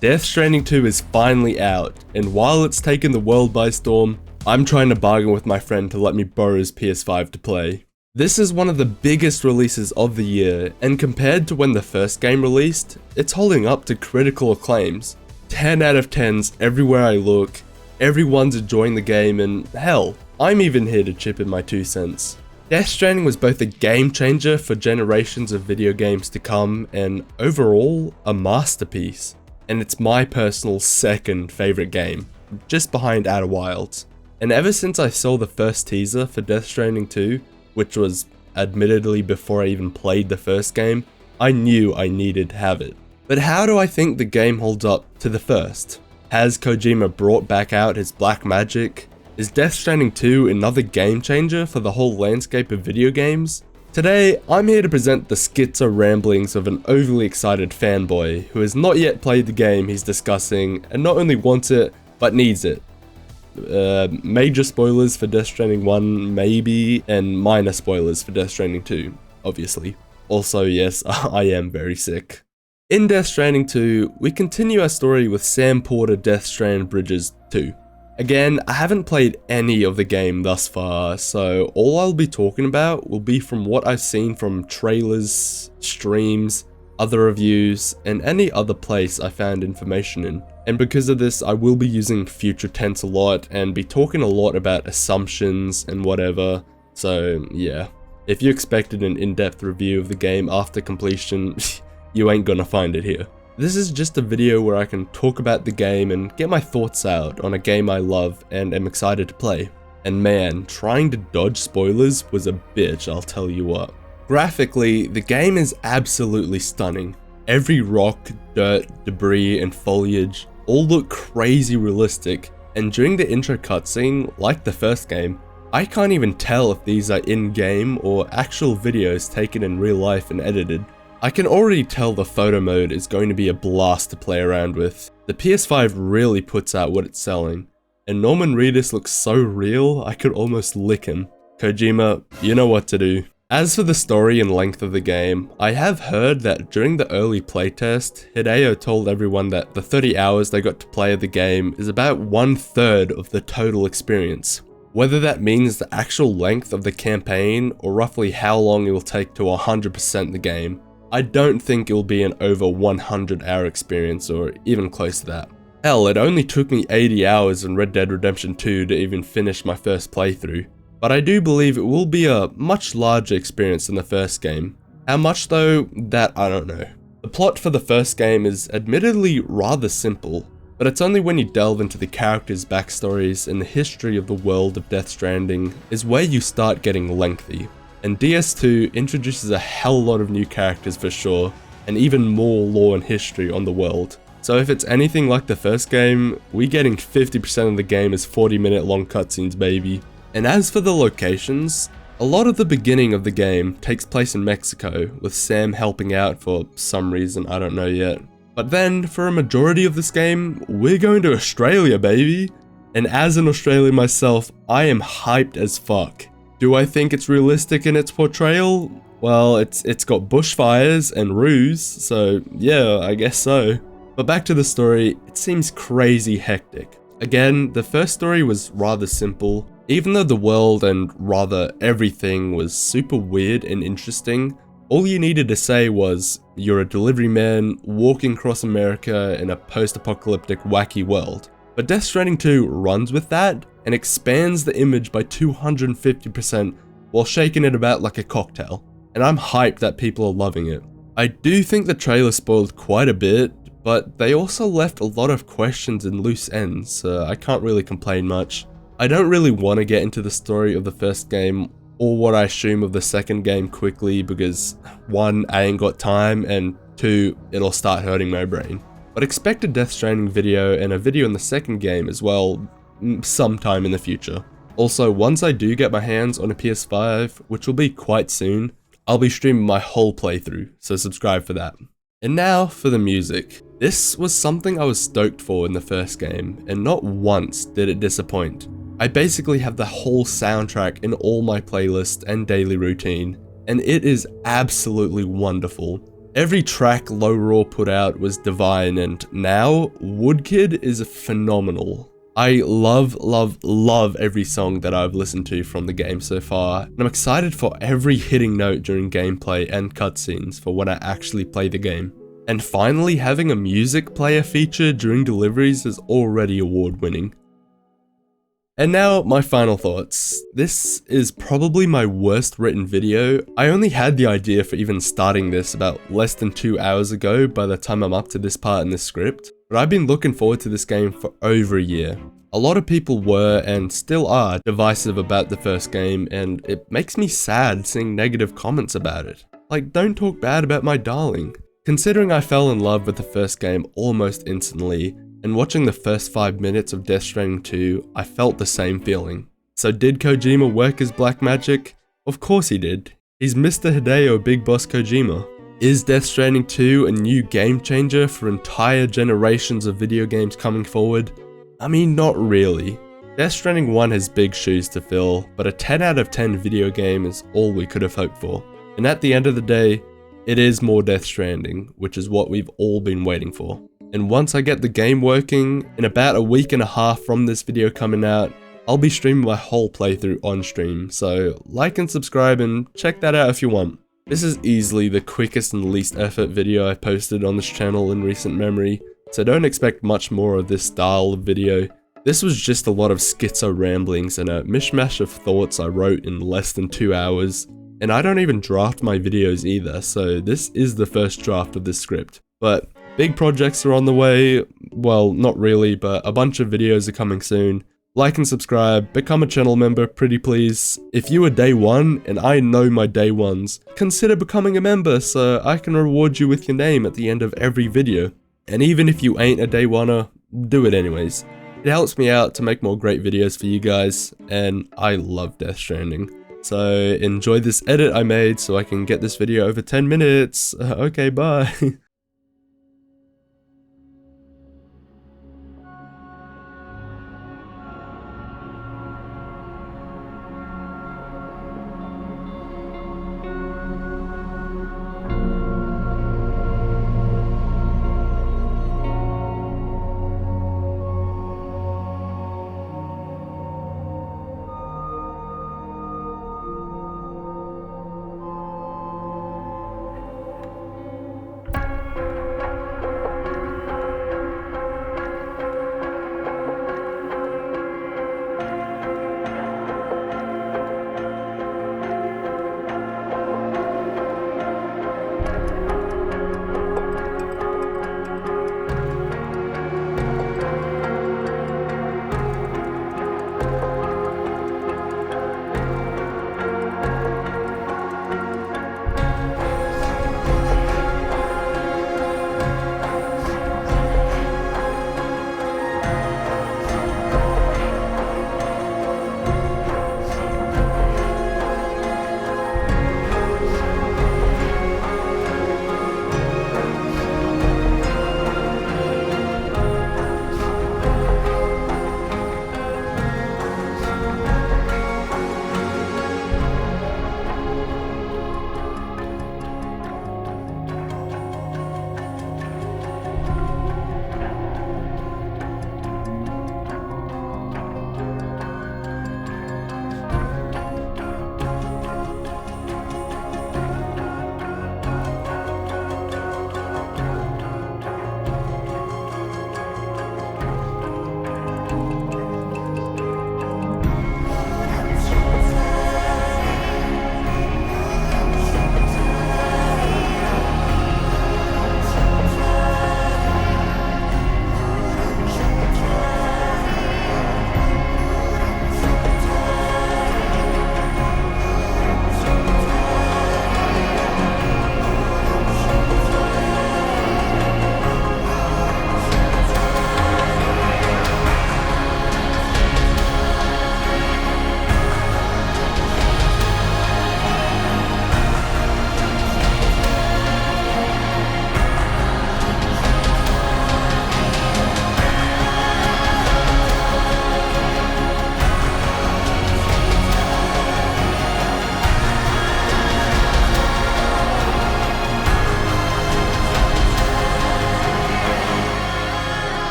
Death Stranding 2 is finally out, and while it's taken the world by storm, I'm trying to bargain with my friend to let me borrow his PS5 to play. This is one of the biggest releases of the year, and compared to when the first game released, it's holding up to critical acclaims. 10 out of 10s everywhere I look, everyone's enjoying the game, and hell, I'm even here to chip in my 2 cents. Death Stranding was both a game changer for generations of video games to come, and overall, a masterpiece. And it's my personal second favorite game, just behind Outer Wilds. And ever since I saw the first teaser for Death Stranding 2, which was admittedly before I even played the first game, I knew I needed to have it. But how do I think the game holds up to the first? Has Kojima brought back out his black magic? Is Death Stranding 2 another game changer for the whole landscape of video games? Today, I'm here to present the schizo ramblings of an overly excited fanboy who has not yet played the game he's discussing and not only wants it, but needs it. Major spoilers for Death Stranding 1, maybe, and minor spoilers for Death Stranding 2, obviously. Also, yes, I am very sick. In Death Stranding 2, we continue our story with Sam Porter Death Strand Bridges 2. Again, I haven't played any of the game thus far, so all I'll be talking about will be from what I've seen from trailers, streams, other reviews, and any other place I found information in. And because of this, I will be using future tense a lot and be talking a lot about assumptions and whatever, so yeah. If you expected an in-depth review of the game after completion, you ain't gonna find it here. This is just a video where I can talk about the game and get my thoughts out on a game I love and am excited to play. And man, trying to dodge spoilers was a bitch, I'll tell you what. Graphically, the game is absolutely stunning. Every rock, dirt, debris, and foliage all look crazy realistic, and during the intro cutscene, like the first game, I can't even tell if these are in-game or actual videos taken in real life and edited. I can already tell the photo mode is going to be a blast to play around with. The PS5 really puts out what it's selling, and Norman Reedus looks so real I could almost lick him. Kojima, you know what to do. As for the story and length of the game, I have heard that during the early playtest, Hideo told everyone that the 30 hours they got to play of the game is about 1/3 of the total experience. Whether that means the actual length of the campaign or roughly how long it will take to 100% the game, I don't think it will be an over 100-hour experience or even close to that. Hell, it only took me 80 hours in Red Dead Redemption 2 to even finish my first playthrough. But I do believe it will be a much larger experience than the first game. How much though, that I don't know. The plot for the first game is admittedly rather simple, but it's only when you delve into the characters' backstories and the history of the world of Death Stranding is where you start getting lengthy. And DS2 introduces a hell lot of new characters for sure, and even more lore and history on the world. So if it's anything like the first game, we getting 50% of the game as 40-minute long cutscenes, baby. And as for the locations, a lot of the beginning of the game takes place in Mexico, with Sam helping out for some reason I don't know yet. But then, for a majority of this game, we're going to Australia, baby! And as an Australian myself, I am hyped as fuck. Do I think it's realistic in its portrayal? Well, it's got bushfires and roos, so yeah, I guess so. But back to the story, it seems crazy hectic. Again, the first story was rather simple, even though the world and rather everything was super weird and interesting. All you needed to say was, you're a delivery man walking across America in a post-apocalyptic wacky world. But Death Stranding 2 runs with that and expands the image by 250% while shaking it about like a cocktail. And I'm hyped that people are loving it. I do think the trailer spoiled quite a bit, but they also left a lot of questions and loose ends, so I can't really complain much. I don't really want to get into the story of the first game or what I assume of the second game quickly because 1, I ain't got time, and 2, it'll start hurting my brain. But expect a Death Stranding video and a video in the second game as well, sometime in the future. Also, once I do get my hands on a PS5, which will be quite soon, I'll be streaming my whole playthrough, so subscribe for that. And now for the music. This was something I was stoked for in the first game, and not once did it disappoint. I basically have the whole soundtrack in all my playlists and daily routine, and it is absolutely wonderful. Every track Low Raw put out was divine, and now Woodkid is phenomenal. I love every song that I've listened to from the game so far, and I'm excited for every hitting note during gameplay and cutscenes for when I actually play the game. And finally, having a music player feature during deliveries is already award-winning. And now, my final thoughts. This is probably my worst written video. I only had the idea for even starting this about less than 2 hours ago by the time I'm up to this part in the script, but I've been looking forward to this game for over a year. A lot of people were, and still are, divisive about the first game, and it makes me sad seeing negative comments about it. Like, don't talk bad about my darling. Considering I fell in love with the first game almost instantly, and watching the first 5 minutes of Death Stranding 2, I felt the same feeling. So did Kojima work his black magic? Of course he did. He's Mr. Hideo Big Boss Kojima. Is Death Stranding 2 a new game changer for entire generations of video games coming forward? I mean, not really. Death Stranding 1 has big shoes to fill, but a 10 out of 10 video game is all we could have hoped for. And at the end of the day, it is more Death Stranding, which is what we've all been waiting for. And once I get the game working, in about a week and a half from this video coming out, I'll be streaming my whole playthrough on stream, so like and subscribe and check that out if you want. This is easily the quickest and least effort video I've posted on this channel in recent memory, so don't expect much more of this style of video. This was just a lot of schizo ramblings and a mishmash of thoughts I wrote in less than 2 hours. And I don't even draft my videos either, so this is the first draft of this script. But big projects are on the way. Well, not really, but a bunch of videos are coming soon. Like and subscribe, become a channel member, pretty please. If you are day one, and I know my day ones, consider becoming a member so I can reward you with your name at the end of every video. And even if you ain't a day oneer, do it anyways. It helps me out to make more great videos for you guys, and I love Death Stranding. So enjoy this edit I made so I can get this video over 10 minutes. Okay, bye.